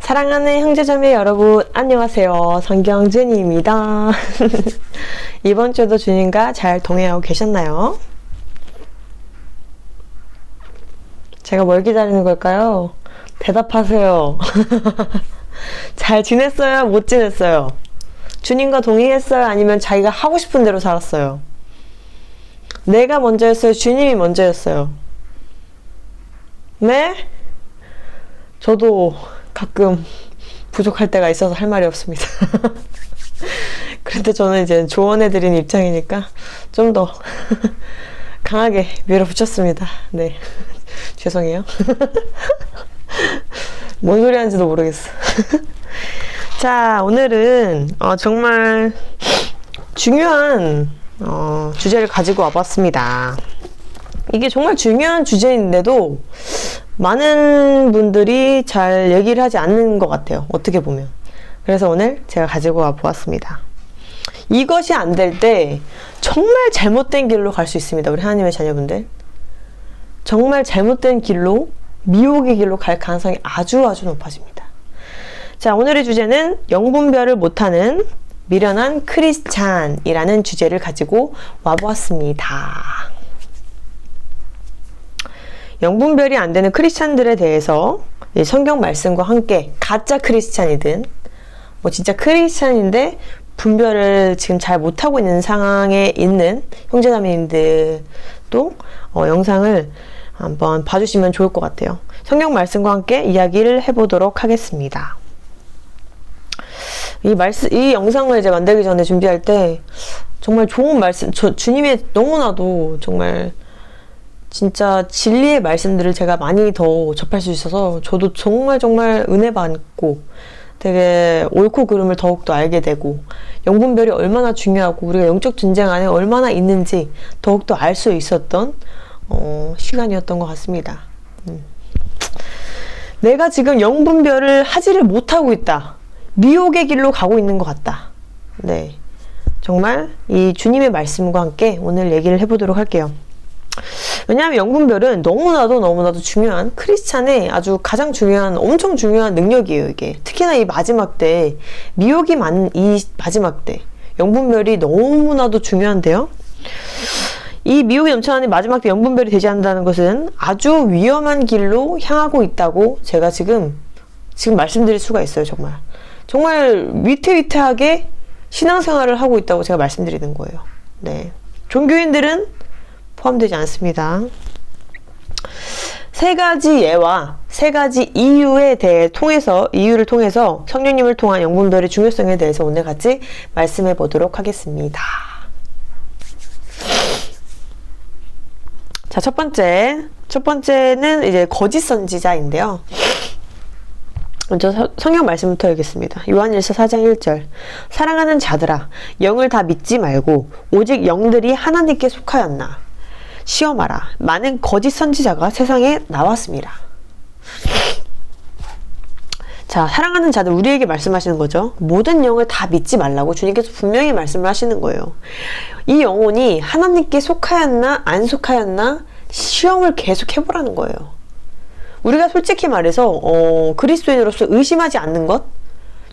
사랑하는 형제자매 여러분, 안녕하세요. 성경준입니다. 이번 주도 주님과 잘 동행하고 계셨나요? 제가 뭘 기다리는 걸까요? 대답하세요. 잘 지냈어요? 못 지냈어요? 주님과 동행했어요? 아니면 자기가 하고 싶은 대로 살았어요? 내가 먼저였어요? 주님이 먼저였어요? 네? 저도 가끔 부족할 때가 있어서 할 말이 없습니다. 그런데 저는 이제 조언해드리는 입장이니까 좀 더 강하게 밀어붙였습니다. 네. 죄송해요. 뭔 소리 하는지도 모르겠어. 자, 오늘은 정말 중요한 주제를 가지고 와봤습니다. 이게 정말 중요한 주제인데도 많은 분들이 잘 얘기를 하지 않는 것 같아요. 어떻게 보면. 그래서 오늘 제가 가지고 와 보았습니다. 이것이 안 될 때 정말 잘못된 길로 갈 수 있습니다. 우리 하나님의 자녀분들. 정말 잘못된 길로, 미혹의 길로 갈 가능성이 아주 높아집니다. 자, 오늘의 주제는 영분별을 못하는 미련한 크리스찬이라는 주제를 가지고 와보았습니다. 영분별이 안 되는 크리스찬들에 대해서 성경 말씀과 함께 가짜 크리스찬이든 뭐 진짜 크리스찬인데 분별을 지금 잘 못하고 있는 상황에 있는 형제자매님들도 영상을 한번 봐주시면 좋을 것 같아요. 성경 말씀과 함께 이야기를 해보도록 하겠습니다. 이 영상을 이제 만들기 전에 준비할 때 정말 좋은 말씀, 주님의 너무나도 정말 진짜 진리의 말씀들을 제가 많이 더 접할 수 있어서 저도 정말 은혜 받고 되게 옳고 그름을 더욱더 알게 되고 영분별이 얼마나 중요하고 우리가 영적 전쟁 안에 얼마나 있는지 더욱더 알 수 있었던 시간이었던 것 같습니다. 내가 지금 영분별을 하지를 못하고 있다. 미혹의 길로 가고 있는 것 같다. 네, 정말 이 주님의 말씀과 함께 오늘 얘기를 해보도록 할게요. 왜냐하면 영분별은 너무나도 중요한 크리스찬의 아주 가장 중요한 엄청 중요한 능력이에요. 이게 특히나 이 마지막 때 미혹이 많은 이 마지막 때 영분별이 너무나도 중요한데요. 이 미혹이 넘쳐나는 마지막 때 영분별이 되지 않는다는 것은 아주 위험한 길로 향하고 있다고 제가 지금 말씀드릴 수가 있어요. 정말 위태위태하게 신앙생활을 하고 있다고 제가 말씀드리는 거예요. 네, 종교인들은 포함되지 않습니다. 세 가지 예와 세 가지 이유를 통해서 성령님을 통한 영분별의 중요성에 대해서 오늘 같이 말씀해 보도록 하겠습니다. 자, 첫 번째는 이제 거짓 선지자인데요. 먼저 성경 말씀부터 읽겠습니다. 요한일서 4장 1절. 사랑하는 자들아, 영을 다 믿지 말고 오직 영들이 하나님께 속하였나 시험하라. 많은 거짓 선지자가 세상에 나왔습니다. 자, 사랑하는 자들, 우리에게 말씀하시는 거죠. 모든 영을 다 믿지 말라고 주님께서 분명히 말씀을 하시는 거예요. 이 영혼이 하나님께 속하였나 안 속하였나 시험을 계속 해보라는 거예요. 우리가 솔직히 말해서 그리스도인으로서 의심하지 않는 것,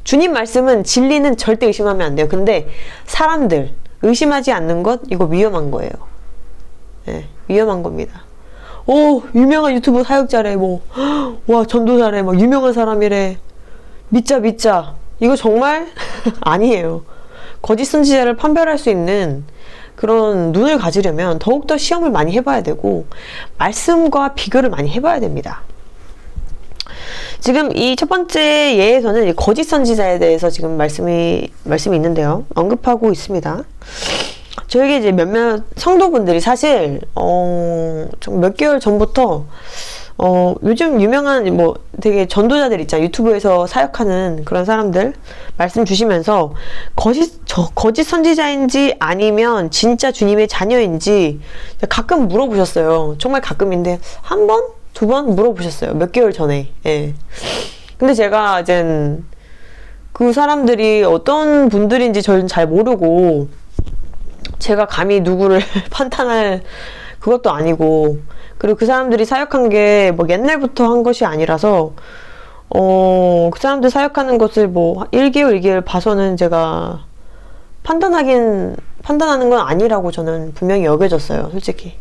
주님 말씀은 진리는 절대 의심하면 안 돼요. 근데 사람들 의심하지 않는 것, 이거 위험한 거예요. 네, 위험한 겁니다. 유명한 유튜브 사역자래, 와, 전도사래, 막 유명한 사람이래. 믿자. 이거 정말 아니에요. 거짓 선지자를 판별할 수 있는 그런 눈을 가지려면 더욱더 시험을 많이 해봐야 되고, 말씀과 비교를 많이 해봐야 됩니다. 지금 이 첫 번째 예에서는 거짓 선지자에 대해서 지금 말씀이 있는데요. 언급하고 있습니다. 저에게 이제 몇몇 성도분들이 사실 좀 몇 개월 전부터 요즘 유명한 되게 전도자들 있잖아요. 유튜브에서 사역하는 그런 사람들 말씀 주시면서 거짓 선지자인지 아니면 진짜 주님의 자녀인지 가끔 물어보셨어요. 정말 가끔인데 한 번? 두 번 물어보셨어요. 몇 개월 전에. 예. 근데 제가 이젠 그 사람들이 어떤 분들인지 저는 잘 모르고 제가 감히 누구를 판단할 그것도 아니고, 그리고 그 사람들이 사역한 게 뭐 옛날부터 한 것이 아니라서 그 사람들 사역하는 것을 뭐 1개월, 2개월 봐서는 제가 판단하는 건 아니라고 저는 분명히 여겨졌어요, 솔직히.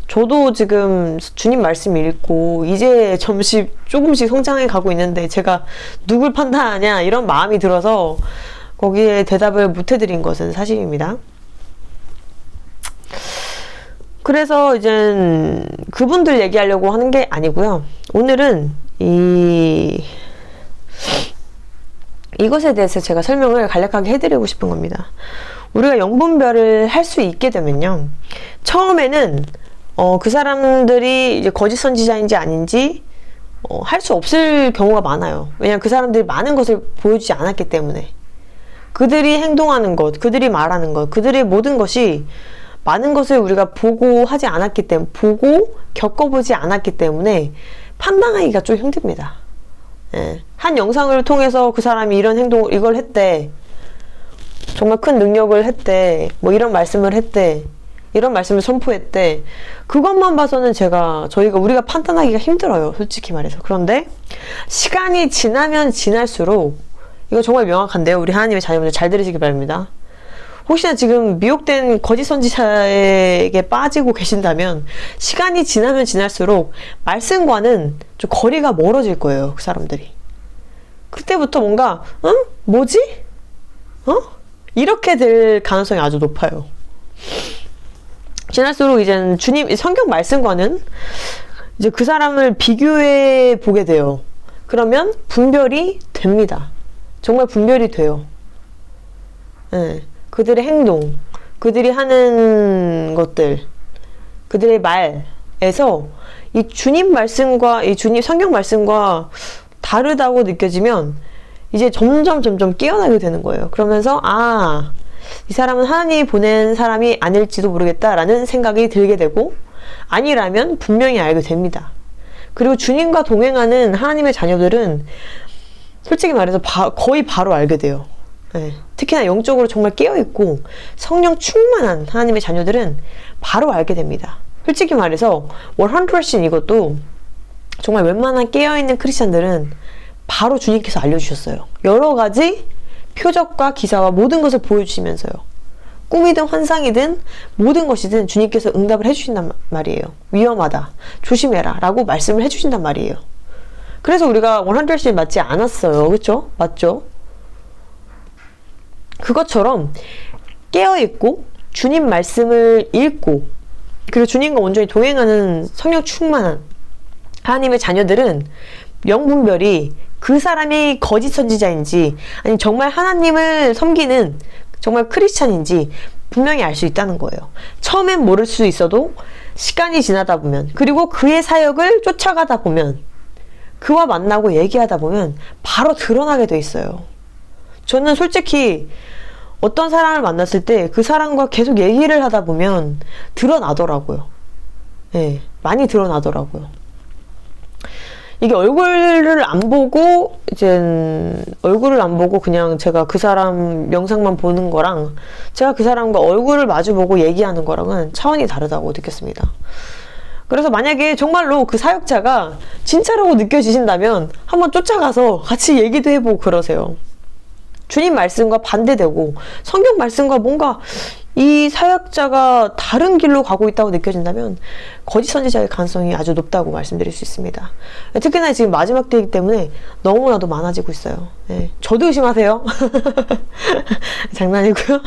저도 지금 주님 말씀 읽고 이제 조금씩 성장해 가고 있는데 제가 누굴 판단하냐 이런 마음이 들어서 거기에 대답을 못 해드린 것은 사실입니다. 그래서 이젠 그분들 얘기하려고 하는 게 아니고요. 오늘은 이것에 대해서 제가 설명을 간략하게 해드리고 싶은 겁니다. 우리가 영분별을 할 수 있게 되면요. 처음에는 그 사람들이 이제 거짓 선지자인지 아닌지 할 수 없을 경우가 많아요. 왜냐하면 그 사람들이 많은 것을 보여주지 않았기 때문에. 그들이 행동하는 것, 그들이 말하는 것, 그들의 모든 것이 많은 것을 우리가 보고 하지 않았기 때문에, 보고 겪어보지 않았기 때문에 판단하기가 좀 힘듭니다. 예. 한 영상을 통해서 그 사람이 이런 이걸 했대. 정말 큰 능력을 했대. 뭐 이런 말씀을 했대. 이런 말씀을 선포했대. 그것만 봐서는 우리가 판단하기가 힘들어요. 솔직히 말해서. 그런데 시간이 지나면 지날수록 이거 정말 명확한데요. 우리 하나님의 자녀분들 잘 들으시기 바랍니다. 혹시나 지금 미혹된 거짓 선지자에게 빠지고 계신다면 시간이 지나면 지날수록 말씀과는 좀 거리가 멀어질 거예요. 그 사람들이. 그때부터 뭔가 뭐지? 이렇게 될 가능성이 아주 높아요. 지날수록 이제는 주님 성경 말씀과는 이제 그 사람을 비교해 보게 돼요. 그러면 분별이 됩니다. 정말 분별이 돼요. 네. 그들의 행동, 그들이 하는 것들, 그들의 말에서 이 주님 말씀과 이 주님 성경 말씀과 다르다고 느껴지면 이제 점점 깨어나게 되는 거예요. 그러면서 이 사람은 하나님이 보낸 사람이 아닐지도 모르겠다라는 생각이 들게 되고, 아니라면 분명히 알게 됩니다. 그리고 주님과 동행하는 하나님의 자녀들은 솔직히 말해서 거의 바로 알게 돼요. 네. 특히나 영적으로 정말 깨어있고 성령 충만한 하나님의 자녀들은 바로 알게 됩니다. 솔직히 말해서 100% 이것도 정말 웬만한 깨어있는 크리스찬들은 바로 주님께서 알려주셨어요. 여러 가지 표적과 기사와 모든 것을 보여주시면서요. 꿈이든 환상이든 모든 것이든 주님께서 응답을 해주신단 말이에요. 위험하다, 조심해라 라고 말씀을 해주신단 말이에요. 그래서 우리가 100% 맞지 않았어요. 그쵸? 맞죠? 그것처럼 깨어있고 주님 말씀을 읽고 그리고 주님과 온전히 동행하는 성령 충만한 하나님의 자녀들은 영분별이 그 사람이 거짓 선지자인지 아니면 정말 하나님을 섬기는 정말 크리스찬인지 분명히 알 수 있다는 거예요. 처음엔 모를 수 있어도 시간이 지나다 보면, 그리고 그의 사역을 쫓아가다 보면, 그와 만나고 얘기하다 보면 바로 드러나게 돼 있어요. 저는 솔직히 어떤 사람을 만났을 때 그 사람과 계속 얘기를 하다 보면 드러나더라고요. 네, 많이 드러나더라고요. 이게 얼굴을 안 보고 그냥 제가 그 사람 영상만 보는 거랑 제가 그 사람과 얼굴을 마주보고 얘기하는 거랑은 차원이 다르다고 느꼈습니다. 그래서 만약에 정말로 그 사역자가 진짜라고 느껴지신다면 한번 쫓아가서 같이 얘기도 해보고 그러세요. 주님 말씀과 반대되고 성경 말씀과 뭔가 이 사역자가 다른 길로 가고 있다고 느껴진다면 거짓 선지자의 가능성이 아주 높다고 말씀드릴 수 있습니다. 특히나 지금 마지막 때이기 때문에 너무나도 많아지고 있어요. 네, 저도 의심하세요. 장난이고요.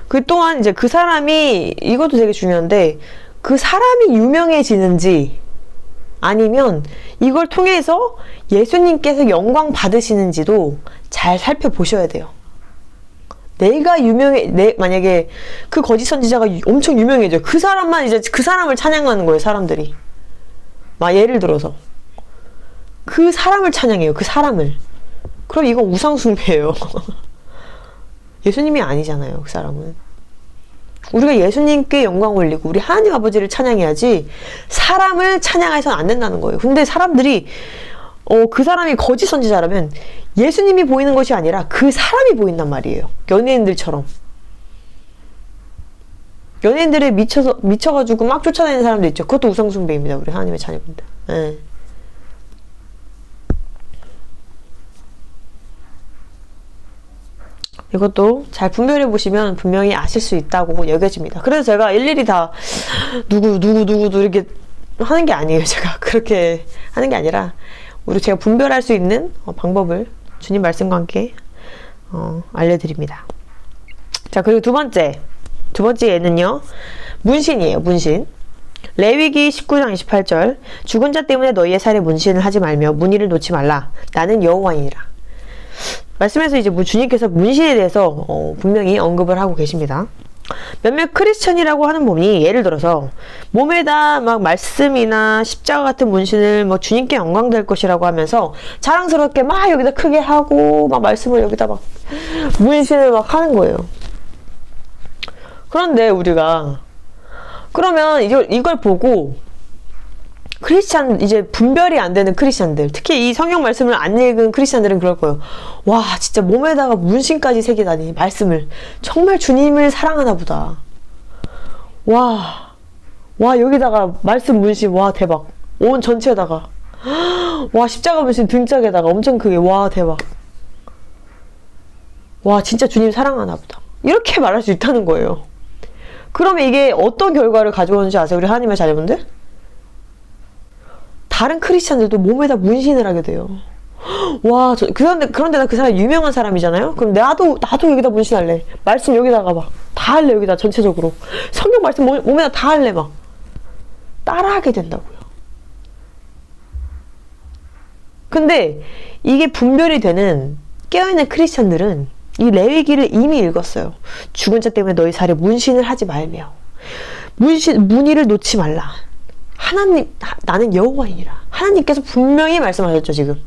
그 또한 이제 그 사람이, 이것도 되게 중요한데, 그 사람이 유명해지는지 아니면 이걸 통해서 예수님께서 영광 받으시는지도 잘 살펴보셔야 돼요. 내가 만약에 그 거짓 선지자가 엄청 유명해져. 그 사람만 이제 그 사람을 찬양하는 거예요, 사람들이. 예를 들어서. 그 사람을 찬양해요, 그 사람을. 그럼 이건 우상숭배예요. 예수님이 아니잖아요, 그 사람은. 우리가 예수님께 영광 올리고 우리 하나님 아버지를 찬양해야지 사람을 찬양해서는 안 된다는 거예요. 근데 사람들이 그 사람이 거짓 선지자라면 예수님이 보이는 것이 아니라 그 사람이 보인단 말이에요. 연예인들처럼. 연예인들에 미쳐가지고 막 쫓아다니는 사람도 있죠. 그것도 우상숭배입니다. 우리 하나님의 자녀분들. 예. 이것도 잘 분별해 보시면 분명히 아실 수 있다고 여겨집니다. 그래서 제가 일일이 다 누구 이렇게 하는 게 아니에요. 제가 그렇게 하는 게 아니라 제가 분별할 수 있는 방법을 주님 말씀과 함께 알려드립니다. 자, 그리고 두 번째 예는요, 문신이에요. 문신. 레위기 19장 28절, 죽은 자 때문에 너희의 살에 문신을 하지 말며 문의를 놓지 말라. 나는 여호와이니라. 말씀에서 이제 주님께서 문신에 대해서 분명히 언급을 하고 계십니다. 몇몇 크리스천이라고 하는 분이 예를 들어서 몸에다 막 말씀이나 십자가 같은 문신을 뭐 주님께 영광 될 것이라고 하면서 자랑스럽게 막 여기다 크게 하고 막 말씀을 여기다 막 문신을 막 하는 거예요. 그런데 우리가 그러면 이걸 보고 이제 분별이 안 되는 크리스찬들, 특히 이 성경 말씀을 안 읽은 크리스찬들은 그럴 거예요. 와, 진짜 몸에다가 문신까지 새기다니, 말씀을. 정말 주님을 사랑하나 보다. 와, 여기다가 말씀 문신, 와, 대박. 온 전체에다가. 와, 십자가 문신 등짝에다가 엄청 크게, 와, 대박. 와, 진짜 주님 사랑하나 보다. 이렇게 말할 수 있다는 거예요. 그러면 이게 어떤 결과를 가져오는지 아세요? 우리 하나님의 자녀분들? 다른 크리스찬들도 몸에다 문신을 하게 돼요. 와, 그런데 나 그 사람 유명한 사람이잖아요? 그럼 나도 여기다 문신할래. 말씀 여기다가 막 다 할래. 여기다 전체적으로. 성경 말씀 몸에다 다 할래. 막 따라하게 된다고요. 근데 이게 분별이 되는 깨어있는 크리스찬들은 이 레위기를 이미 읽었어요. 죽은 자 때문에 너희 살에 문신을 하지 말며 문의를 놓지 말라. 하나님, 나는 여호와이니라. 하나님께서 분명히 말씀하셨죠, 지금.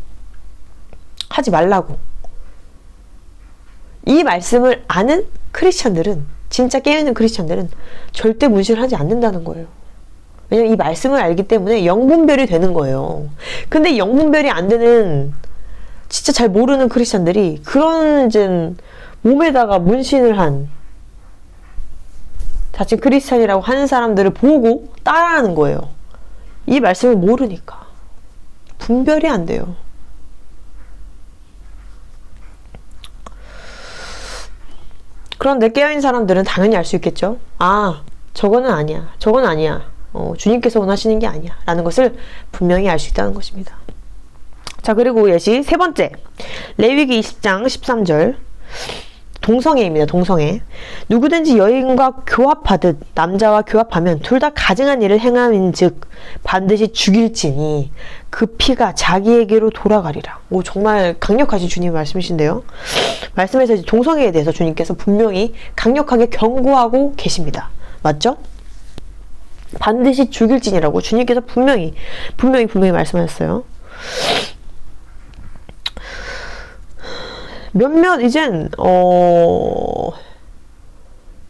하지 말라고. 이 말씀을 아는 크리스찬들은, 진짜 깨어있는 크리스찬들은 절대 문신을 하지 않는다는 거예요. 왜냐면 이 말씀을 알기 때문에 영분별이 되는 거예요. 근데 영분별이 안 되는, 진짜 잘 모르는 크리스찬들이 그런 이제 몸에다가 문신을 한 자칭 크리스찬이라고 하는 사람들을 보고 따라하는 거예요. 이 말씀을 모르니까. 분별이 안 돼요. 그런데 깨어있는 사람들은 당연히 알 수 있겠죠. 아, 저거는 아니야. 저건 아니야. 주님께서 원하시는 게 아니야. 라는 것을 분명히 알 수 있다는 것입니다. 자, 그리고 예시 세 번째. 레위기 20장 13절. 동성애입니다. 동성애. 누구든지 여인과 교합하듯 남자와 교합하면 둘 다 가증한 일을 행함인즉 반드시 죽일지니 그 피가 자기에게로 돌아가리라. 오, 정말 강력하신 주님의 말씀이신데요. 말씀에서 이제 동성애에 대해서 주님께서 분명히 강력하게 경고하고 계십니다. 맞죠? 반드시 죽일지니라고 주님께서 분명히 말씀하셨어요. 몇몇 이젠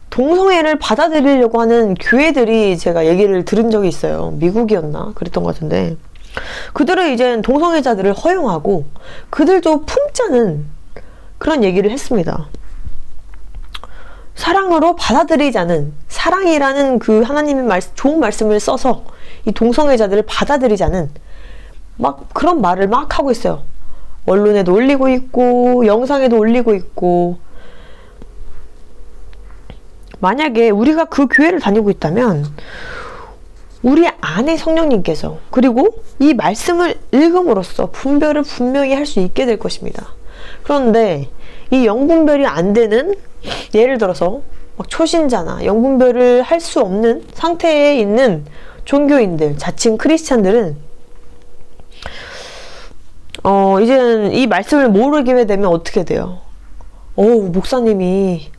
동성애를 받아들이려고 하는 교회들이 제가 얘기를 들은 적이 있어요. 미국이었나? 그랬던 것 같은데 그들은 이젠 동성애자들을 허용하고 그들도 품자는 그런 얘기를 했습니다. 사랑으로 받아들이자는, 사랑이라는 그 하나님의 좋은 말씀을 써서 이 동성애자들을 받아들이자는 막 그런 말을 막 하고 있어요. 언론에도 올리고 있고 영상에도 올리고 있고. 만약에 우리가 그 교회를 다니고 있다면 우리 안에 성령님께서 그리고 이 말씀을 읽음으로써 분별을 분명히 할 수 있게 될 것입니다. 그런데 이 영분별이 안 되는, 예를 들어서 막 초신자나 영분별을 할 수 없는 상태에 있는 종교인들, 자칭 크리스찬들은 이제는 이 말씀을 모르게 되면 어떻게 돼요? 목사님이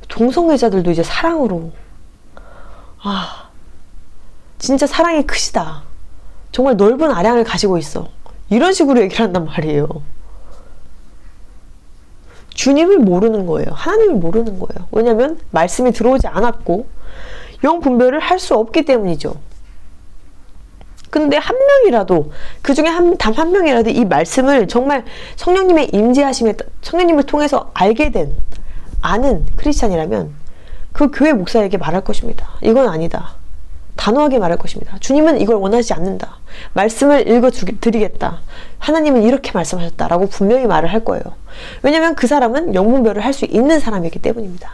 동성애자들도 이제 사랑으로, 진짜 사랑이 크시다. 정말 넓은 아량을 가지고 있어. 이런 식으로 얘기를 한단 말이에요. 주님을 모르는 거예요. 하나님을 모르는 거예요. 왜냐면 말씀이 들어오지 않았고 영 분별을 할 수 없기 때문이죠. 근데 한 명이라도, 그 중에 단 한 명이라도 이 말씀을 정말 성령님의 임재하심에, 성령님을 통해서 알게 된, 아는 크리스찬이라면 그 교회 목사에게 말할 것입니다. 이건 아니다. 단호하게 말할 것입니다. 주님은 이걸 원하지 않는다. 말씀을 읽어드리겠다. 하나님은 이렇게 말씀하셨다라고 분명히 말을 할 거예요. 왜냐하면 그 사람은 영분별을 할 수 있는 사람이기 때문입니다.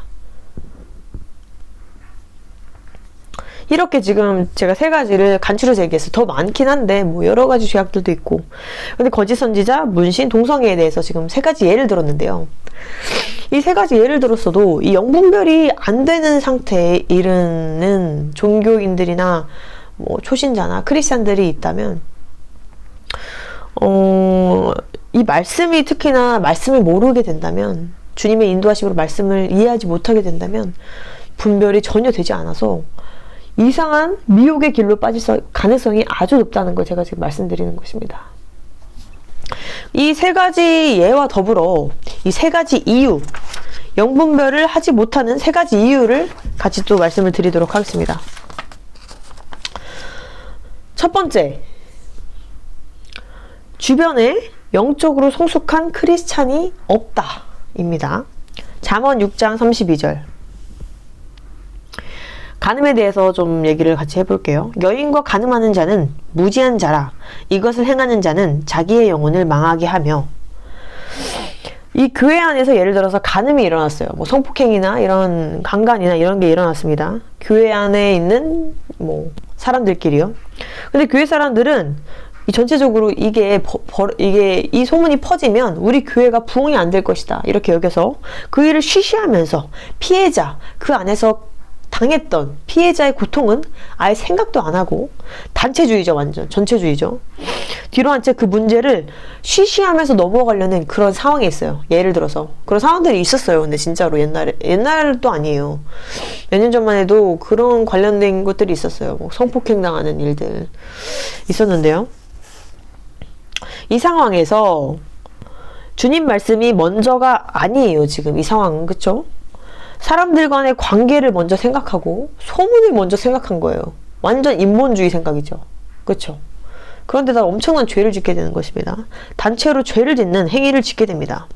이렇게 지금 제가 3가지를 간추려 제기해서 더 많긴 한데 뭐 여러 가지 죄악들도 있고, 근데 거짓 선지자, 문신, 동성애에 대해서 지금 3가지 예를 들었는데요. 이 3가지 예를 들었어도 이 영분별이 안 되는 상태에 이르는 종교인들이나 뭐 초신자나 크리스찬들이 있다면, 이 말씀이 특히나 말씀을 모르게 된다면, 주님의 인도하심으로 말씀을 이해하지 못하게 된다면 분별이 전혀 되지 않아서 이상한 미혹의 길로 빠질 가능성이 아주 높다는 걸 제가 지금 말씀드리는 것입니다. 이 3가지 예와 더불어 이 3가지 이유, 영분별을 하지 못하는 3가지 이유를 같이 또 말씀을 드리도록 하겠습니다. 첫 번째, 주변에 영적으로 성숙한 크리스찬이 없다 입니다. 잠언 6장 32절. 간음에 대해서 좀 얘기를 같이 해볼게요. 여인과 간음하는 자는 무지한 자라. 이것을 행하는 자는 자기의 영혼을 망하게 하며. 이 교회 안에서 예를 들어서 간음이 일어났어요. 뭐 성폭행이나 이런 강간이나 이런 게 일어났습니다. 교회 안에 있는 뭐 사람들끼리요. 근데 교회 사람들은 이 전체적으로 이게 이 소문이 퍼지면 우리 교회가 부흥이 안 될 것이다 이렇게 여겨서 그 일을 쉬쉬하면서 피해자, 그 안에서 당했던 피해자의 고통은 아예 생각도 안 하고, 단체주의죠. 완전 전체주의죠. 뒤로 한 채 그 문제를 쉬쉬하면서 넘어가려는 그런 상황이 있어요. 예를 들어서 그런 상황들이 있었어요. 근데 진짜로 옛날도 아니에요. 몇 년 전만 해도 그런 관련된 것들이 있었어요. 뭐 성폭행 당하는 일들 있었는데요. 이 상황에서 주님 말씀이 먼저가 아니에요. 지금 이 상황은. 그쵸? 사람들 간의 관계를 먼저 생각하고 소문을 먼저 생각한 거예요. 완전 인본주의 생각이죠. 그쵸? 그런데다 엄청난 죄를 짓게 되는 것입니다. 단체로 죄를 짓는 행위를 짓게 됩니다.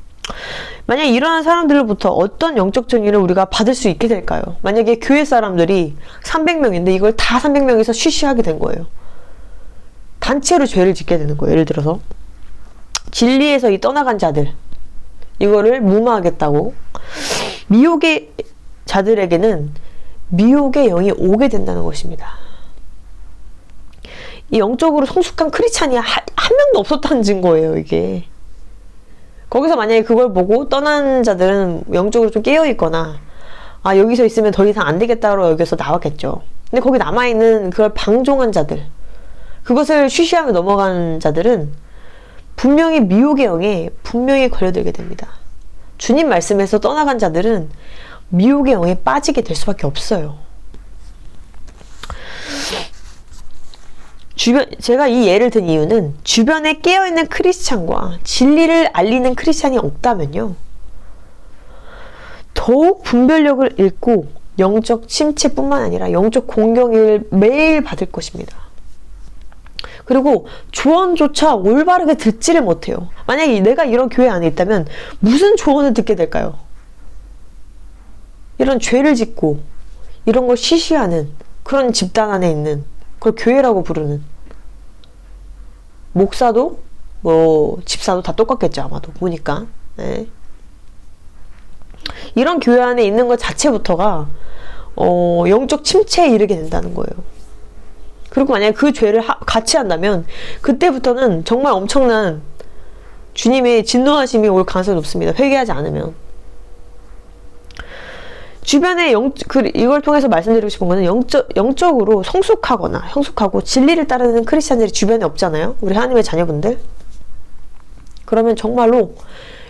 만약 이러한 사람들로부터 어떤 영적 정의를 우리가 받을 수 있게 될까요? 만약에 교회 사람들이 300명인데 이걸 다 300명에서 쉬쉬하게 된 거예요. 단체로 죄를 짓게 되는 거예요. 예를 들어서 진리에서 이 떠나간 자들, 이거를 무마하겠다고, 미혹의 자들에게는 미혹의 영이 오게 된다는 것입니다. 이 영적으로 성숙한 크리스찬이 한 명도 없었다는 증거예요. 이게 거기서 만약에 그걸 보고 떠난 자들은 영적으로 좀 깨어있거나, 아 여기서 있으면 더 이상 안 되겠다고 여기서 나왔겠죠. 근데 거기 남아있는 그걸 방종한 자들, 그것을 쉬쉬하며 넘어가는 자들은 분명히 미혹의 영에 분명히 걸려들게 됩니다. 주님 말씀에서 떠나간 자들은 미혹의 영에 빠지게 될 수밖에 없어요. 제가 이 예를 든 이유는 주변에 깨어있는 크리스찬과 진리를 알리는 크리스찬이 없다면요, 더욱 분별력을 잃고 영적 침체뿐만 아니라 영적 공격을 매일 받을 것입니다. 그리고 조언조차 올바르게 듣지를 못해요. 만약에 내가 이런 교회 안에 있다면 무슨 조언을 듣게 될까요? 이런 죄를 짓고 이런 걸 시시하는 그런 집단 안에 있는 그걸 교회라고 부르는, 목사도 뭐 집사도 다 똑같겠죠. 아마도 보니까. 네. 이런 교회 안에 있는 것 자체부터가 영적 침체에 이르게 된다는 거예요. 그리고 만약에 그 죄를 같이 한다면 그때부터는 정말 엄청난 주님의 진노하심이 올 가능성이 높습니다. 회개하지 않으면. 주변에 이걸 통해서 말씀드리고 싶은 거는 영적으로 성숙하고 진리를 따르는 크리스찬들이 주변에 없잖아요. 우리 하나님의 자녀분들. 그러면 정말로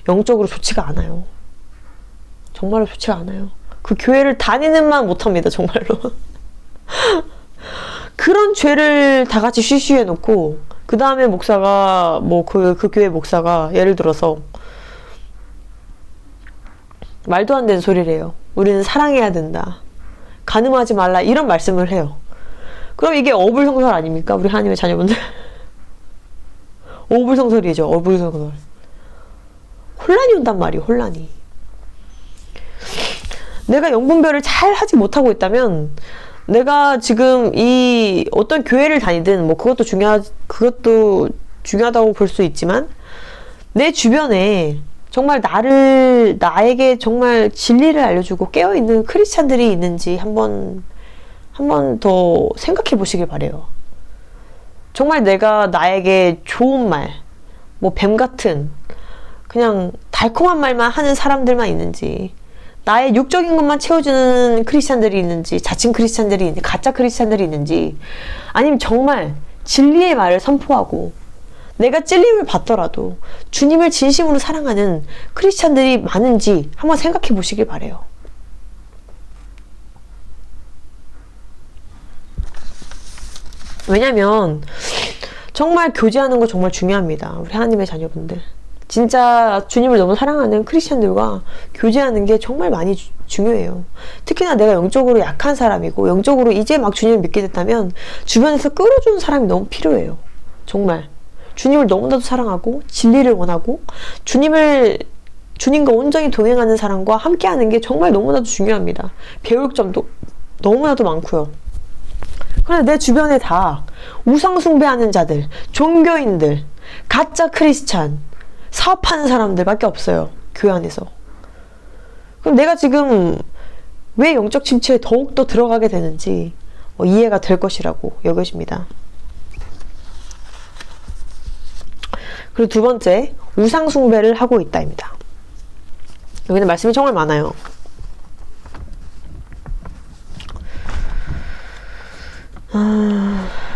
영적으로 좋지가 않아요. 정말로 좋지가 않아요. 그 교회를 다니는만 못합니다. 정말로. 그런 죄를 다 같이 쉬쉬해 놓고 그 다음에 목사가 그 교회 목사가 예를 들어서 말도 안 되는 소리를 해요. 우리는 사랑해야 된다, 간음하지 말라, 이런 말씀을 해요. 그럼 이게 어불성설 아닙니까? 우리 하나님의 자녀분들. 어불성설이죠. 어불성설. 혼란이 온단 말이에요. 혼란이. 내가 영분별을 잘 하지 못하고 있다면 내가 지금 이 어떤 교회를 다니든 뭐 그것도 중요하다고 볼 수 있지만 내 주변에 정말 나에게 정말 진리를 알려주고 깨어있는 크리스찬들이 있는지 한번 더 생각해 보시길 바래요. 정말 내가 나에게 좋은 말, 뭐 뱀 같은 그냥 달콤한 말만 하는 사람들만 있는지, 나의 육적인 것만 채워주는 크리스찬들이 있는지, 자칭 크리스찬들이 있는지, 가짜 크리스찬들이 있는지, 아니면 정말 진리의 말을 선포하고 내가 찔림을 받더라도 주님을 진심으로 사랑하는 크리스찬들이 많은지 한번 생각해 보시길 바래요. 왜냐면 정말 교제하는 거 정말 중요합니다. 우리 하나님의 자녀분들. 진짜 주님을 너무 사랑하는 크리스찬들과 교제하는 게 정말 많이 중요해요. 특히나 내가 영적으로 약한 사람이고 영적으로 이제 막 주님을 믿게 됐다면 주변에서 끌어주는 사람이 너무 필요해요. 정말 주님을 너무나도 사랑하고 진리를 원하고 주님과 온전히 동행하는 사람과 함께하는 게 정말 너무나도 중요합니다. 배울 점도 너무나도 많고요. 그런데 내 주변에 다 우상 숭배하는 자들, 종교인들, 가짜 크리스찬, 사업하는 사람들밖에 없어요. 교회 안에서. 그럼 내가 지금 왜 영적 침체에 더욱더 들어가게 되는지 이해가 될 것이라고 여겨집니다. 그리고 두 번째, 우상 숭배를 하고 있다입니다. 여기는 말씀이 정말 많아요.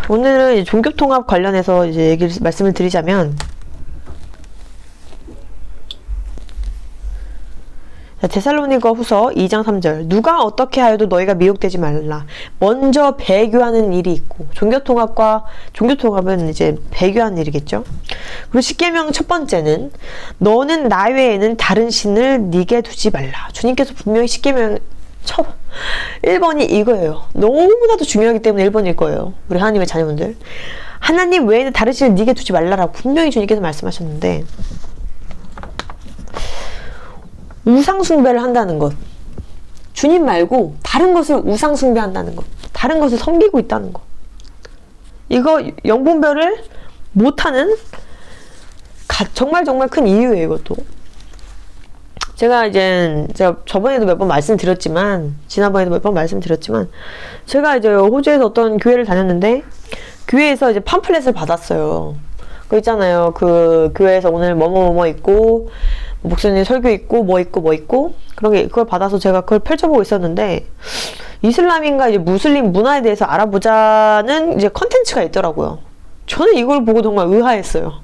오늘은 종교통합 관련해서 이제 말씀을 드리자면, 데살로니가 후서 2장 3절, 누가 어떻게 하여도 너희가 미혹되지 말라. 먼저 배교하는 일이 있고, 종교통합은 이제 배교하는 일이겠죠. 그리고 십계명 첫 번째는 너는 나 외에는 다른 신을 네게 두지 말라. 주님께서 분명히 십계명 1번이 이거예요. 너무나도 중요하기 때문에 1번일 거예요. 우리 하나님의 자녀분들, 하나님 외에는 다른 신을 네게 두지 말라라고 분명히 주님께서 말씀하셨는데, 우상 숭배를 한다는 것, 주님 말고 다른 것을 우상 숭배한다는 것, 다른 것을 섬기고 있다는 것, 이거 영분별을 못하는 정말 큰 이유예요. 이것도 제가 저번에도 몇 번 말씀드렸지만, 지난번에도 몇 번 말씀드렸지만, 제가 이제 호주에서 어떤 교회를 다녔는데, 교회에서 이제 팜플렛을 받았어요. 그거 있잖아요. 그 교회에서 오늘 뭐뭐 있고, 목사님 설교 있고, 뭐 있고, 그걸 받아서 제가 그걸 펼쳐보고 있었는데, 이슬람인가 이제 무슬림 문화에 대해서 알아보자는 이제 컨텐츠가 있더라고요. 저는 이걸 보고 정말 의아했어요.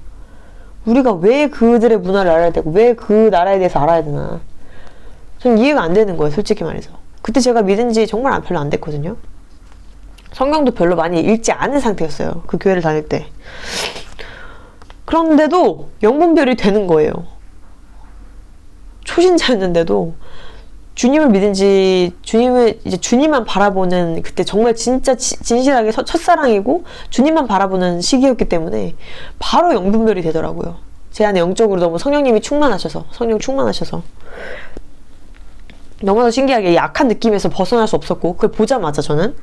우리가 왜 그들의 문화를 알아야 되고, 왜 그 나라에 대해서 알아야 되나. 전 이해가 안 되는 거예요, 솔직히 말해서. 그때 제가 믿은 지 정말 별로 안 됐거든요. 성경도 별로 많이 읽지 않은 상태였어요. 그 교회를 다닐 때. 그런데도 영분별이 되는 거예요. 초신자였는데도 주님을 믿은 지, 주님만 바라보는, 그때 정말 진짜 진실하게 첫사랑이고 주님만 바라보는 시기였기 때문에 바로 영분별이 되더라고요. 제 안에 영적으로 너무 성령 충만하셔서 너무나 신기하게 약한 느낌에서 벗어날 수 없었고, 그걸 보자마자 저는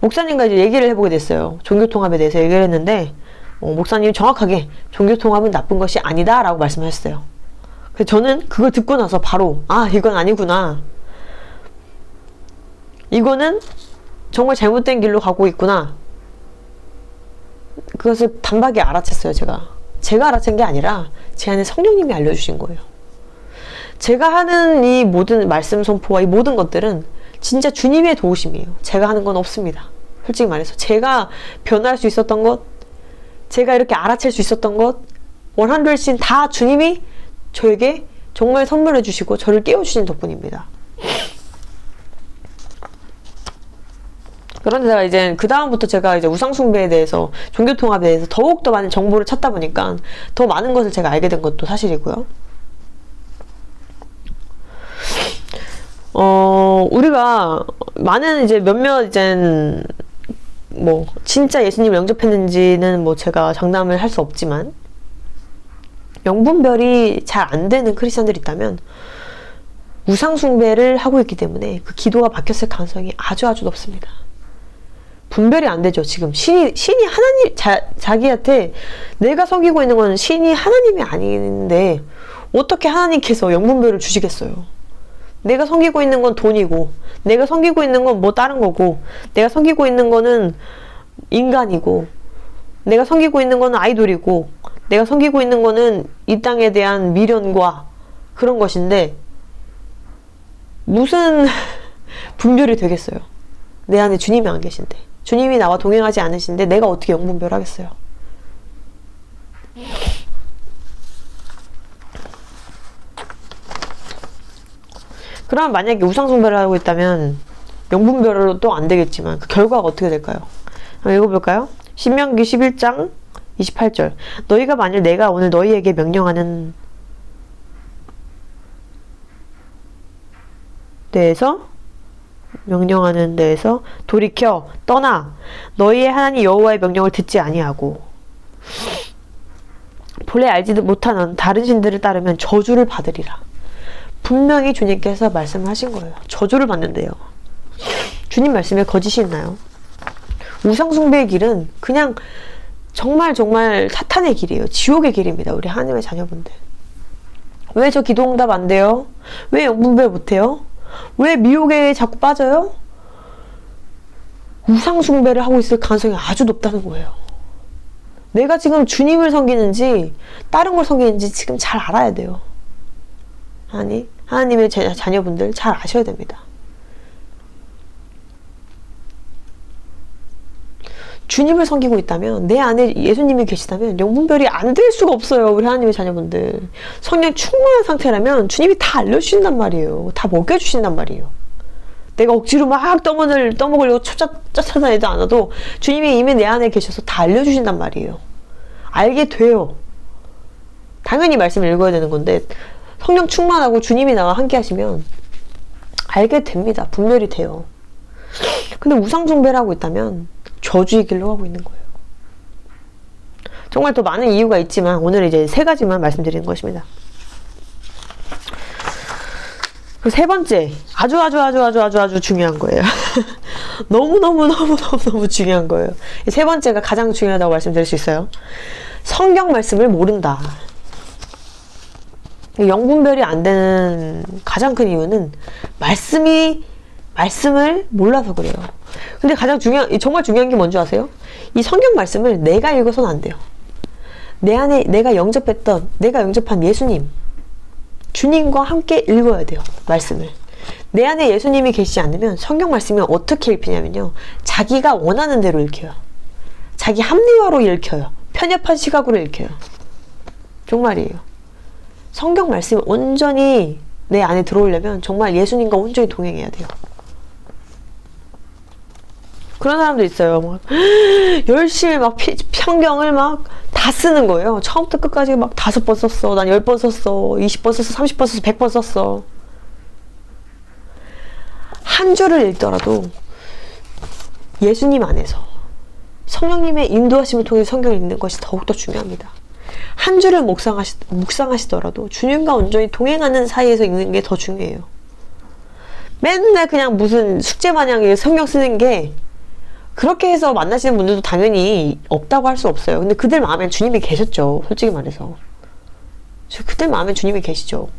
목사님과 이제 얘기를 해보게 됐어요. 종교통합에 대해서 얘기를 했는데, 목사님이 정확하게 종교통합은 나쁜 것이 아니다 라고 말씀하셨어요. 그래서 저는 그걸 듣고 나서 바로 이건 아니구나, 이거는 정말 잘못된 길로 가고 있구나, 그것을 단박에 알아챘어요. 제가 알아챈 게 아니라 제 안에 성령님이 알려주신 거예요. 제가 하는 이 모든 말씀 선포와 이 모든 것들은 진짜 주님의 도우심이에요. 제가 하는 건 없습니다. 솔직히 말해서 제가 변할 수 있었던 것, 제가 이렇게 알아챌 수 있었던 것, 100% 다 주님이 저에게 정말 선물해 주시고 저를 깨워주신 덕분입니다. 그런데 제가 이제 그 다음부터 제가 이제 우상숭배에 대해서, 종교통합에 대해서 더욱더 많은 정보를 찾다 보니까 더 많은 것을 제가 알게 된 것도 사실이고요. 우리가 많은 이제 몇몇 진짜 예수님을 영접했는지는 제가 장담을 할 수 없지만, 영분별이 잘 안 되는 크리스천들이 있다면 우상숭배를 하고 있기 때문에 그 기도가 바뀌었을 가능성이 아주 높습니다. 분별이 안 되죠. 지금 신이 하나님, 자기한테 내가 섬기고 있는 건 신이 하나님이 아닌데 어떻게 하나님께서 영분별을 주시겠어요. 내가 섬기고 있는 건 돈이고, 내가 섬기고 있는 건 뭐 다른 거고, 내가 섬기고 있는 거는 인간이고, 내가 섬기고 있는 거는 아이돌이고, 내가 섬기고 있는 거는 이 땅에 대한 미련과 그런 것인데 무슨 분별이 되겠어요. 내 안에 주님이 안 계신데, 주님이 나와 동행하지 않으신데 내가 어떻게 영분별하겠어요. 그럼 만약에 우상숭배를 하고 있다면 영분별로 또 안 되겠지만 그 결과가 어떻게 될까요? 한번 읽어볼까요? 신명기 11장 28절. 너희가 만일 내가 오늘 너희에게 명령하는 데에서 돌이켜 떠나 너희의 하나님 여호와의 명령을 듣지 아니하고 본래 알지도 못하는 다른 신들을 따르면 저주를 받으리라. 분명히 주님께서 말씀하신 거예요. 저주를 받는데요. 주님 말씀에 거짓이 있나요? 우상숭배의 길은 그냥 정말 사탄의 길이에요. 지옥의 길입니다. 우리 하나님의 자녀분들. 왜 저 기도 응답 안 돼요? 왜 영분별 못해요? 왜 미혹에 자꾸 빠져요? 우상숭배를 하고 있을 가능성이 아주 높다는 거예요. 내가 지금 주님을 섬기는지 다른 걸 섬기는지 지금 잘 알아야 돼요. 하나님의 자녀분들 잘 아셔야 됩니다. 주님을 섬기고 있다면, 내 안에 예수님이 계시다면 영분별이 안 될 수가 없어요. 우리 하나님의 자녀분들. 성령 충만한 상태라면 주님이 다 알려주신단 말이에요. 다 먹여주신단 말이에요. 내가 억지로 막 떠먹으려고 쫓아다니지 않아도 주님이 이미 내 안에 계셔서 다 알려주신단 말이에요. 알게 돼요. 당연히 말씀을 읽어야 되는 건데 성령 충만하고 주님이 나와 함께 하시면 알게 됩니다. 분별이 돼요. 근데 우상숭배를 하고 있다면 저주의 길로 가고 있는 거예요. 정말 더 많은 이유가 있지만 오늘 이제 3가지만 말씀드리는 것입니다. 그 3번째, 아주 중요한 거예요. 너무 중요한 거예요. 3번째가 가장 중요하다고 말씀드릴 수 있어요. 성경 말씀을 모른다. 영분별이 안 되는 가장 큰 이유는 말씀을 몰라서 그래요. 근데 정말 중요한 게 뭔지 아세요? 이 성경 말씀을 내가 읽어서는 안 돼요. 내 안에 내가 영접한 예수님, 주님과 함께 읽어야 돼요. 말씀을. 내 안에 예수님이 계시지 않으면 성경 말씀이 어떻게 읽히냐면요. 자기가 원하는 대로 읽혀요. 자기 합리화로 읽혀요. 편협한 시각으로 읽혀요. 정말이에요. 성경 말씀이 온전히 내 안에 들어오려면 정말 예수님과 온전히 동행해야 돼요. 그런 사람도 있어요. 막 열심히 막 성경을 막 다 쓰는 거예요. 처음부터 끝까지 막 5번 썼어. 난 10번 썼어. 20번 썼어. 30번 썼어. 100번 썼어. 한 줄을 읽더라도 예수님 안에서 성령님의 인도하심을 통해 성경을 읽는 것이 더욱더 중요합니다. 한 줄을 묵상하시더라도 주님과 온전히 동행하는 사이에서 읽는 게 더 중요해요. 맨날 그냥 무슨 숙제 마냥 성경 쓰는 게, 그렇게 해서 만나시는 분들도 당연히 없다고 할 수 없어요. 근데 그들 마음엔 주님이 계셨죠. 솔직히 말해서. 그들 마음엔 주님이 계시죠.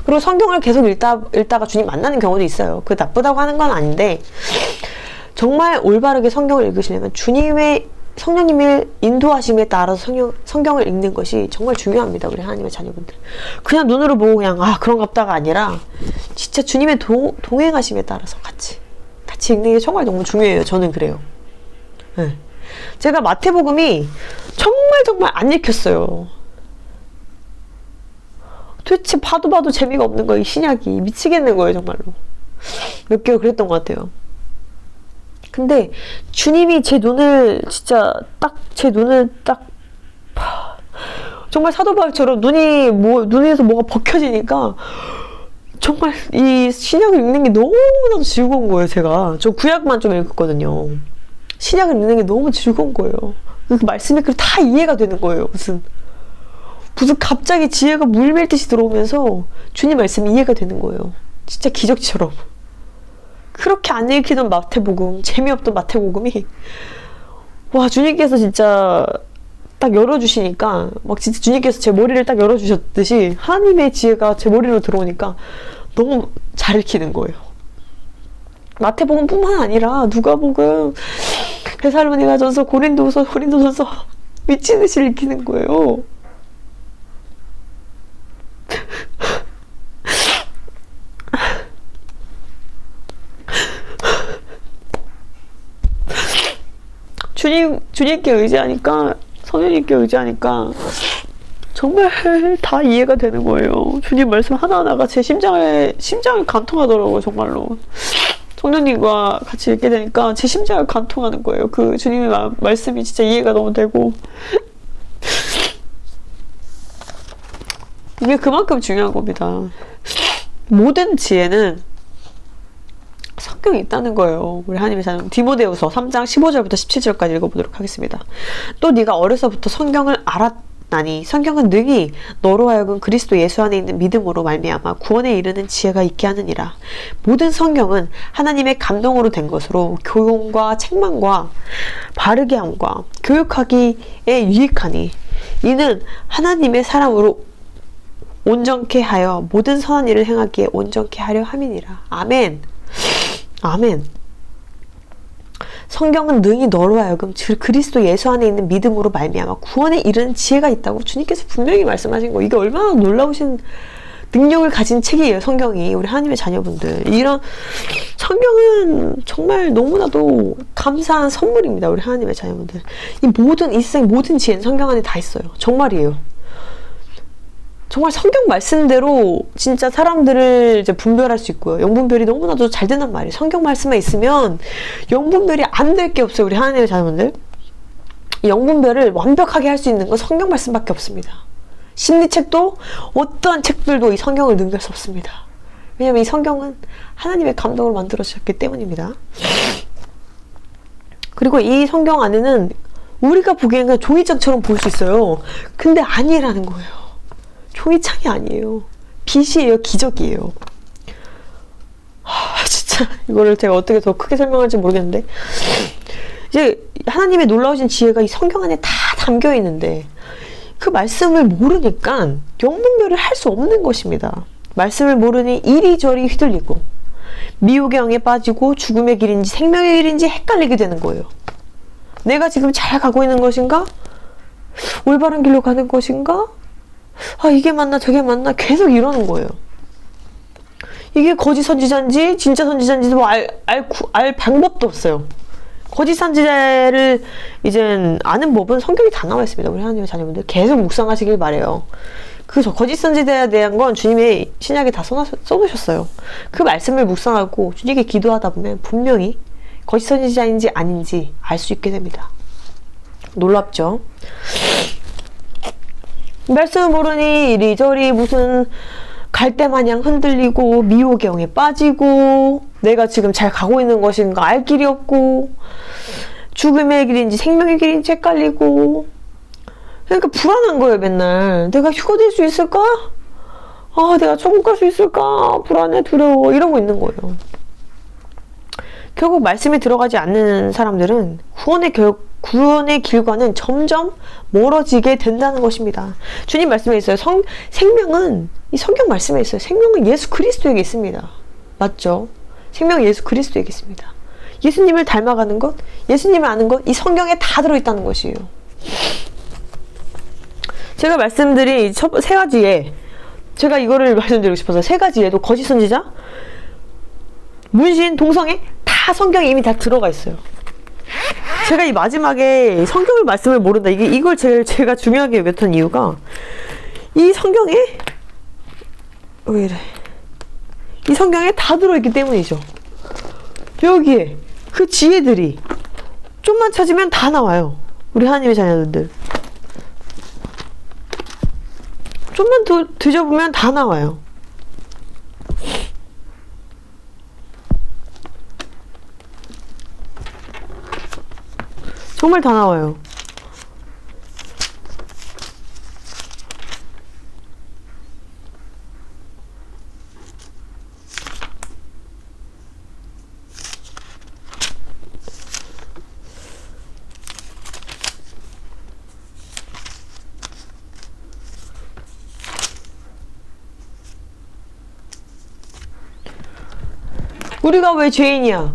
그리고 성경을 계속 읽다가 주님 만나는 경우도 있어요. 그게 나쁘다고 하는 건 아닌데, 정말 올바르게 성경을 읽으시려면 성령님의 인도하심에 따라서 성경을 읽는 것이 정말 중요합니다. 우리 하나님의 자녀분들. 그냥 눈으로 보고 그냥 그런갑다가 아니라 진짜 주님의 동행하심에 따라서 같이 읽는 게 정말 너무 중요해요. 저는 그래요. 네. 제가 마태복음이 정말 안 읽혔어요. 도대체 봐도 재미가 없는 거예요. 이 신약이 미치겠는 거예요. 정말로. 몇 개월 그랬던 것 같아요. 근데 주님이 제 눈을 정말 사도 바울처럼 눈에서 뭐가 벗겨지니까 정말 이 신약을 읽는 게 너무나도 즐거운 거예요. 저 구약만 좀 읽었거든요. 신약을 읽는 게 너무 즐거운 거예요. 그 말씀이 다 이해가 되는 거예요. 무슨 갑자기 지혜가 물밀듯이 들어오면서 주님 말씀이 이해가 되는 거예요. 진짜 기적처럼. 그렇게 안 읽히던 마태복음, 재미없던 마태복음이 와, 주님께서 진짜 딱 열어주시니까 막 진짜 주님께서 제 머리를 딱 열어주셨듯이 하나님의 지혜가 제 머리로 들어오니까 너무 잘 읽히는 거예요. 마태복음 뿐만 아니라 누가복음, 데살로니가 전서, 고린도전서 미친 듯이 읽히는 거예요. 주님께 의지하니까, 성령님께 의지하니까 정말 다 이해가 되는 거예요. 주님 말씀 하나하나가 제 심장을 간통하더라고요, 정말로. 성령님과 같이 읽게 되니까 제 심장을 간통하는 거예요. 그 주님의 말씀이 진짜 이해가 너무 되고. 이게 그만큼 중요한 겁니다. 모든 지혜는 성경에 있다는 거예요. 우리 하나님의 자녀 디모데후서 3장 15절부터 17절까지 읽어보도록 하겠습니다. 또 네가 어려서부터 성경을 알았나니 성경은 능히 너로 하여금 그리스도 예수 안에 있는 믿음으로 말미암아 구원에 이르는 지혜가 있게 하느니라. 모든 성경은 하나님의 감동으로 된 것으로 교훈과 책망과 바르게 함과 교육하기에 유익하니 이는 하나님의 사람으로 온전케 하여 모든 선한 일을 행하기에 온전케 하려 함이니라. 아멘. 아멘. 성경은 능히 너로 하여금 그리스도 예수 안에 있는 믿음으로 말미암아 구원에 이르는 지혜가 있다고 주님께서 분명히 말씀하신 거. 이게 얼마나 놀라우신 능력을 가진 책이에요, 성경이. 우리 하나님의 자녀분들, 이런 성경은 정말 너무나도 감사한 선물입니다. 우리 하나님의 자녀분들. 이 세상 모든 지혜는 성경 안에 다 있어요. 정말이에요. 정말 성경 말씀대로 진짜 사람들을 이제 분별할 수 있고요. 영분별이 너무나도 잘 된단 말이에요. 성경 말씀만 있으면 영분별이 안 될 게 없어요. 우리 하나님의 자녀분들. 영분별을 완벽하게 할 수 있는 건 성경 말씀밖에 없습니다. 심리책도 어떠한 책들도 이 성경을 능가할 수 없습니다. 왜냐하면 이 성경은 하나님의 감동으로 만들어졌기 때문입니다. 그리고 이 성경 안에는 우리가 보기에는 종이장처럼 보일 수 있어요. 근데 아니라는 거예요. 종이장이 아니에요. 빛이에요. 기적이에요. 진짜 이거를 제가 어떻게 더 크게 설명할지 모르겠는데, 이제 하나님의 놀라우신 지혜가 이 성경 안에 다 담겨 있는데 그 말씀을 모르니까 영분별을 할 수 없는 것입니다. 말씀을 모르니 이리저리 휘둘리고 미혹의 영에 빠지고 죽음의 길인지 생명의 길인지 헷갈리게 되는 거예요. 내가 지금 잘 가고 있는 것인가? 올바른 길로 가는 것인가? 이게 맞나 저게 맞나 계속 이러는 거예요. 이게 거짓 선지자인지 진짜 선지자인지도 알 방법도 없어요. 거짓 선지자를 이젠 아는 법은 성경에 다 나와 있습니다. 우리 하나님의 자녀분들 계속 묵상하시길 바래요. 그 거짓 선지자에 대한 건 주님의 신약에 다 써놓으셨어요. 그 말씀을 묵상하고 주님께 기도하다 보면 분명히 거짓 선지자인지 아닌지 알 수 있게 됩니다. 놀랍죠? 말씀을 모르니 이리저리 무슨 갈대마냥 흔들리고 미혹의 영에 빠지고 내가 지금 잘 가고 있는 것인가 알 길이 없고 죽음의 길인지 생명의 길인지 헷갈리고, 그러니까 불안한 거예요. 맨날 내가 휴가 될 수 있을까? 내가 천국 갈 수 있을까? 불안해, 두려워, 이러고 있는 거예요. 결국 말씀이 들어가지 않는 사람들은 구원의 길과는 점점 멀어지게 된다는 것입니다. 주님 말씀에 있어요. 생명은 이 성경 말씀에 있어요. 생명은 예수 그리스도에게 있습니다. 맞죠? 생명은 예수 그리스도에게 있습니다. 예수님을 닮아가는 것, 예수님을 아는 것, 이 성경에 다 들어있다는 것이에요. 제가 말씀드린 세 가지에, 제가 이거를 말씀드리고 싶어서, 세 가지에도 거짓 선지자, 문신, 동성애 다 성경에 이미 다 들어가 있어요. 제가 이 마지막에 성경을 말씀을 모른다, 이걸 제가 중요하게 여겼던 이유가, 이 성경에 왜 이래, 이 성경에 다 들어있기 때문이죠. 여기에 그 지혜들이 좀만 찾으면 다 나와요. 우리 하나님의 자녀들 좀만 더 뒤져보면 다 나와요. 정말 다 나와요. 우리가 왜 죄인이야?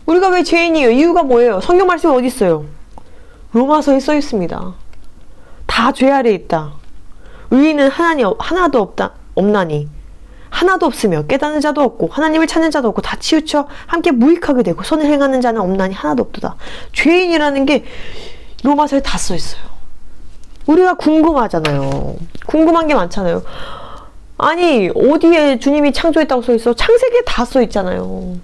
우리가 왜 죄인이에요? 이유가 뭐예요? 성경 말씀이 어디 있어요? 로마서에 써 있습니다. 다 죄 아래 있다. 의인은 하나도 없나니 하나도 없으며 깨닫는 자도 없고 하나님을 찾는 자도 없고 다 치우쳐 함께 무익하게 되고 선을 행하는 자는 없나니 하나도 없도다. 죄인이라는 게 로마서에 다 써 있어요. 우리가 궁금하잖아요. 궁금한 게 많잖아요. 아니 어디에 주님이 창조했다고 써 있어? 창세기에 다 써 있잖아요.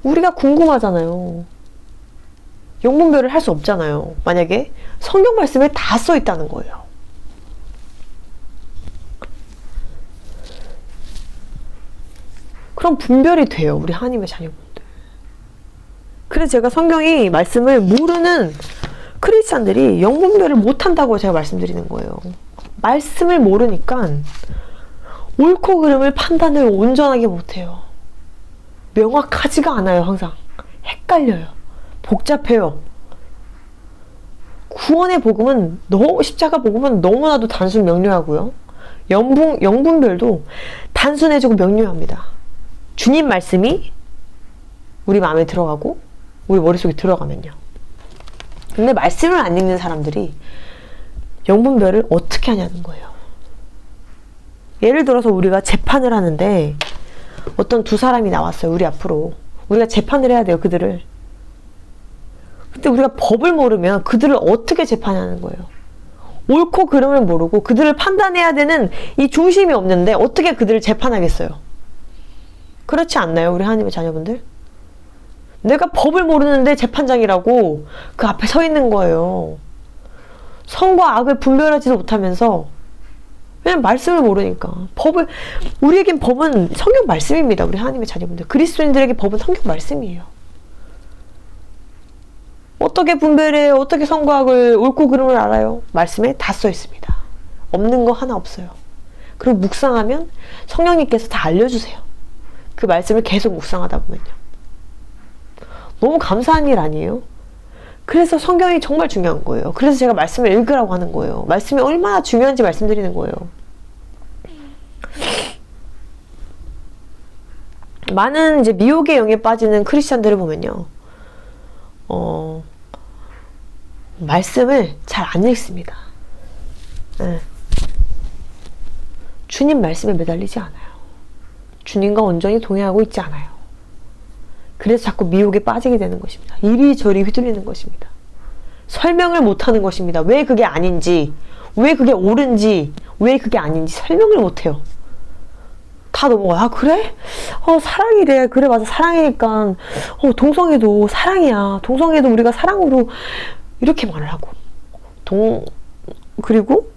우리가 궁금하잖아요. 영분별을 할 수 없잖아요. 만약에 성경 말씀에 다 써 있다는 거예요. 그럼 분별이 돼요. 우리 하나님의 자녀분들. 그래서 제가 성경이 말씀을 모르는 크리스찬들이 영분별을 못한다고 제가 말씀드리는 거예요. 말씀을 모르니까 옳고 그름을 판단을 온전하게 못해요. 명확하지가 않아요. 항상 헷갈려요. 복잡해요. 구원의 복음은 십자가 복음은 너무나도 단순 명료하고요. 영분별도 단순해지고 명료합니다. 주님 말씀이 우리 마음에 들어가고 우리 머릿속에 들어가면요. 근데 말씀을 안 읽는 사람들이 영분별을 어떻게 하냐는 거예요. 예를 들어서 우리가 재판을 하는데 어떤 두 사람이 나왔어요. 우리 앞으로. 우리가 재판을 해야 돼요. 그들을. 근데 우리가 법을 모르면 그들을 어떻게 재판하는 거예요. 옳고 그름을 모르고 그들을 판단해야 되는 이 중심이 없는데 어떻게 그들을 재판하겠어요. 그렇지 않나요? 우리 하나님의 자녀분들? 내가 법을 모르는데 재판장이라고 그 앞에 서 있는 거예요. 선과 악을 분별하지도 못하면서. 왜냐면 말씀을 모르니까. 우리에겐 법은 성경 말씀입니다. 우리 하나님의 자녀분들. 그리스도인들에게 법은 성경 말씀이에요. 어떻게 분별해요? 어떻게 선과 악을 옳고 그름을 알아요? 말씀에 다 써 있습니다. 없는 거 하나 없어요. 그리고 묵상하면 성령님께서 다 알려주세요. 그 말씀을 계속 묵상하다 보면요. 너무 감사한 일 아니에요? 그래서 성경이 정말 중요한 거예요. 그래서 제가 말씀을 읽으라고 하는 거예요. 말씀이 얼마나 중요한지 말씀드리는 거예요. 많은 이제 미혹의 영에 빠지는 크리스찬들을 보면요. 말씀을 잘 안 읽습니다. 네. 주님 말씀에 매달리지 않아요. 주님과 온전히 동행하고 있지 않아요. 그래서 자꾸 미혹에 빠지게 되는 것입니다. 이리저리 휘둘리는 것입니다. 설명을 못하는 것입니다. 왜 그게 아닌지, 왜 그게 옳은지, 왜 그게 아닌지 설명을 못해요. 다 넘어가요. 아 그래? 사랑이래. 그래 맞아 사랑이니까 동성애도 사랑이야. 동성애도 우리가 사랑으로 이렇게 말을 하고 그리고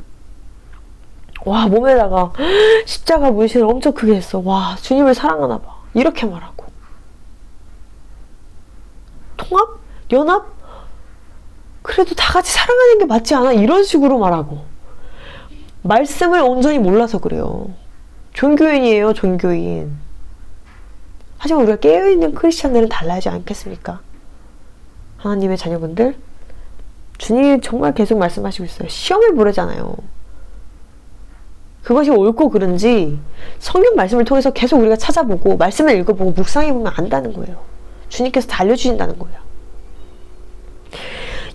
와 몸에다가 십자가 문신을 엄청 크게 했어. 와 주님을 사랑하나 봐. 이렇게 말하고 통합? 연합? 그래도 다 같이 사랑하는 게 맞지 않아? 이런 식으로 말하고 말씀을 온전히 몰라서 그래요. 종교인이에요. 종교인. 하지만 우리가 깨어있는 크리스찬들은 달라지지 않겠습니까? 하나님의 자녀분들 주님이 정말 계속 말씀하시고 있어요. 시험을 보려잖아요. 그것이 옳고 그른지 성경 말씀을 통해서 계속 우리가 찾아보고 말씀을 읽어보고 묵상해보면 안다는 거예요. 주님께서 다 알려주신다는 거예요.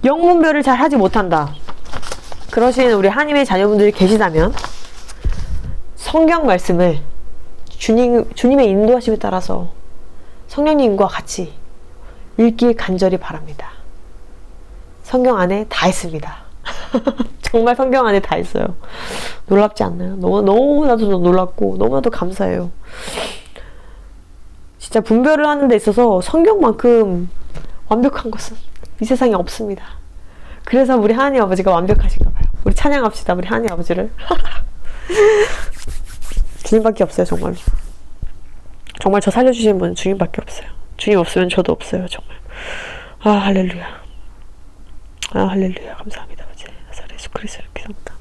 영분별을 잘 하지 못한다. 그러시는 우리 하나님의 자녀분들이 계시다면 성경 말씀을 주님의 인도하심에 따라서 성령님과 같이 읽길 간절히 바랍니다. 성경 안에 다 있습니다. 정말 성경 안에 다 있어요. 놀랍지 않나요? 너무나도 놀랍고 너무나도 감사해요. 진짜 분별을 하는 데 있어서 성경만큼 완벽한 것은 이 세상에 없습니다. 그래서 우리 하나님 아버지가 완벽하신가 봐요. 우리 찬양합시다. 우리 하나님 아버지를. 주님밖에 없어요. 정말로. 정말 저 살려주신 분은 주님밖에 없어요. 주님 없으면 저도 없어요. 정말. 아 할렐루야. 아 할렐루야. 감사합니다. 아버지 나사렛 예수 그리스도를 기도합니다.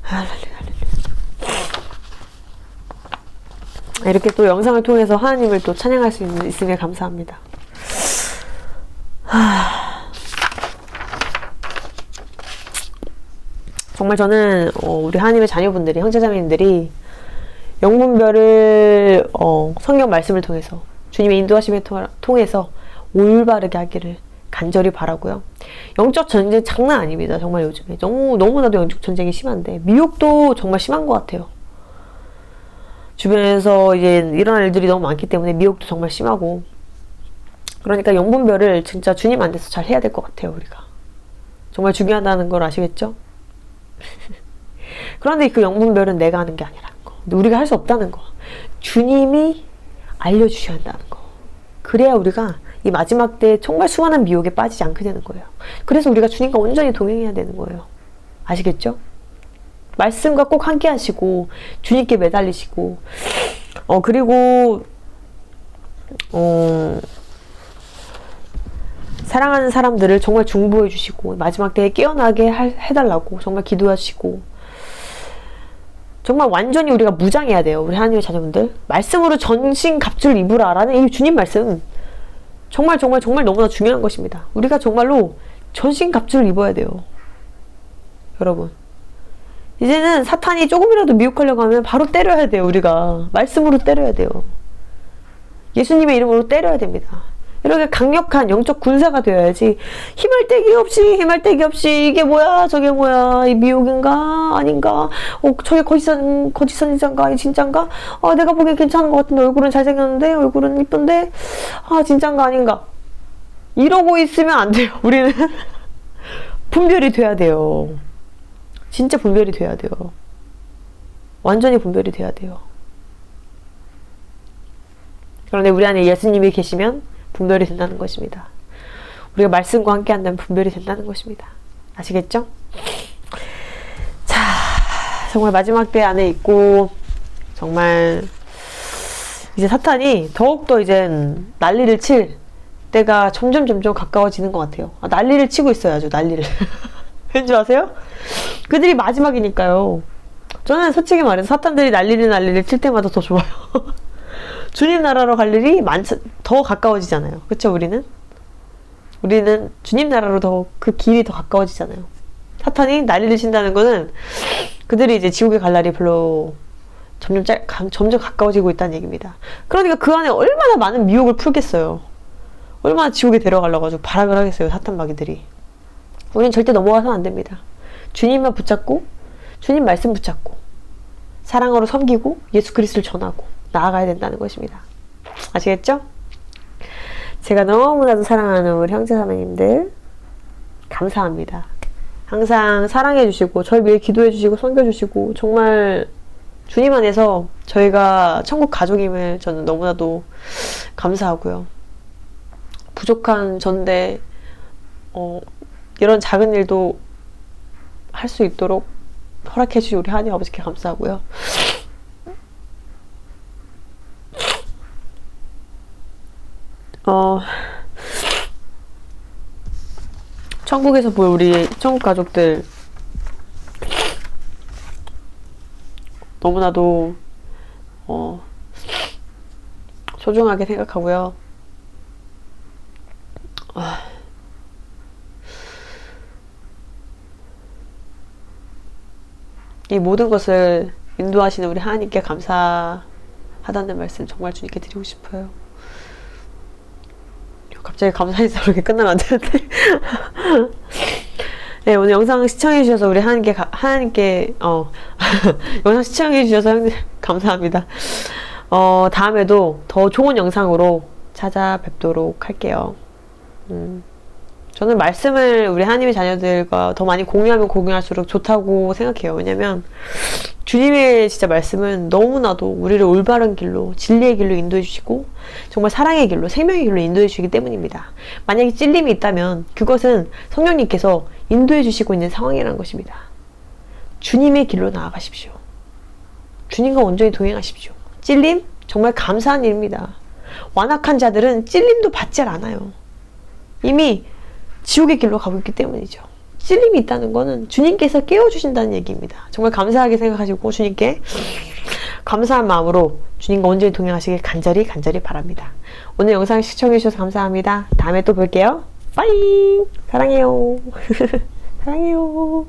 할렐루야. 이렇게 또 영상을 통해서 하나님을 또 찬양할 수 있음에 감사합니다. 정말 저는 우리 하나님의 자녀분들이 형제자매님들이 영분별을 성경 말씀을 통해서 주님의 인도하심을 통해서 올바르게 하기를 간절히 바라고요. 영적 전쟁 장난 아닙니다. 정말 요즘에 너무나도 영적 전쟁이 심한데 미혹도 정말 심한 것 같아요. 주변에서 이제 일어날 일들이 너무 많기 때문에 미혹도 정말 심하고, 그러니까 영분별을 진짜 주님 안에서 잘 해야 될 것 같아요. 우리가 정말 중요하다는 걸 아시겠죠? 그런데 그 영분별은 내가 하는 게 아니라는 거, 우리가 할 수 없다는 거, 주님이 알려주셔야 한다는 거. 그래야 우리가 이 마지막 때 정말 수많은 미혹에 빠지지 않게 되는 거예요. 그래서 우리가 주님과 온전히 동행해야 되는 거예요. 아시겠죠? 말씀과 꼭 함께 하시고 주님께 매달리시고, 그리고 사랑하는 사람들을 정말 중보해 주시고 마지막 때에 깨어나게 해달라고 정말 기도해 주시고, 정말 완전히 우리가 무장해야 돼요. 우리 하나님의 자녀분들, 말씀으로 전신갑주를 입으라 라는 이 주님 말씀 정말 너무나 중요한 것입니다. 우리가 정말로 전신갑주를 입어야 돼요. 여러분, 이제는 사탄이 조금이라도 미혹하려고 하면 바로 때려야 돼요. 우리가 말씀으로 때려야 돼요. 예수님의 이름으로 때려야 됩니다. 이렇게 강력한 영적 군사가 되어야지, 힘을 떼기 없이 이게 뭐야 저게 뭐야, 이 미혹인가 아닌가, 저게 거짓 선지자인가 이 진짠가, 내가 보기엔 괜찮은 것 같은데 얼굴은 잘생겼는데, 얼굴은 이쁜데, 진짠가 아닌가, 이러고 있으면 안 돼요. 우리는 분별이 돼야 돼요. 진짜 분별이 돼야 돼요. 완전히 분별이 돼야 돼요. 그런데 우리 안에 예수님이 계시면 분별이 된다는 것입니다. 우리가 말씀과 함께 한다면 분별이 된다는 것입니다. 아시겠죠? 자, 정말 마지막 때 안에 있고, 정말 이제 사탄이 더욱더 이젠 난리를 칠 때가 점점 가까워지는 것 같아요. 난리를 치고 있어요. 아주 난리를. 왠지 아세요? 그들이 마지막이니까요. 저는 솔직히 말해서 사탄들이 난리를 칠 때마다 더 좋아요. 주님 나라로 갈 일이 더 가까워지잖아요. 그쵸? 우리는 주님 나라로 그 길이 더 가까워지잖아요. 사탄이 난리를 친다는 거는 그들이 이제 지옥에 갈 날이 별로 점점 가까워지고 있다는 얘기입니다. 그러니까 그 안에 얼마나 많은 미혹을 풀겠어요. 얼마나 지옥에 데려가려고 아주 발악을 하겠어요. 사탄 마귀들이. 우리는 절대 넘어가서는 안 됩니다. 주님만 붙잡고, 주님 말씀 붙잡고, 사랑으로 섬기고 예수 그리스도를 전하고 나아가야 된다는 것입니다. 아시겠죠? 제가 너무나도 사랑하는 우리 형제자매님들 감사합니다. 항상 사랑해 주시고 저를 위해 기도해 주시고 섬겨 주시고, 정말 주님 안에서 저희가 천국 가족임을 저는 너무나도 감사하고요. 부족한 전데 이런 작은 일도 할 수 있도록 허락해 주신 우리 하나님 아버지께 감사하고요. 천국에서 볼 우리 천국 가족들 너무나도 소중하게 생각하고요. 이 모든 것을 인도하시는 우리 하나님께 감사하다는 말씀 정말 주님께 드리고 싶어요. 갑자기 감사 인사로 이렇게 끝나면 안 되는데. 네, 오늘 영상 시청해주셔서 우리 하나님께 영상 시청해주셔서 형님 감사합니다. 다음에도 더 좋은 영상으로 찾아뵙도록 할게요. 저는 말씀을 우리 하나님의 자녀들과 더 많이 공유하면 공유할수록 좋다고 생각해요. 왜냐면 주님의 진짜 말씀은 너무나도 우리를 올바른 길로, 진리의 길로 인도해 주시고 정말 사랑의 길로, 생명의 길로 인도해 주시기 때문입니다. 만약에 찔림이 있다면 그것은 성령님께서 인도해 주시고 있는 상황이라는 것입니다. 주님의 길로 나아가십시오. 주님과 온전히 동행하십시오. 찔림? 정말 감사한 일입니다. 완악한 자들은 찔림도 받지 않아요. 이미 지옥의 길로 가고 있기 때문이죠. 찔림이 있다는 거는 주님께서 깨워주신다는 얘기입니다. 정말 감사하게 생각하시고 주님께 감사한 마음으로 주님과 온전히 동행하시길 간절히 바랍니다. 오늘 영상 시청해주셔서 감사합니다. 다음에 또 볼게요. 빠이! 사랑해요. 사랑해요.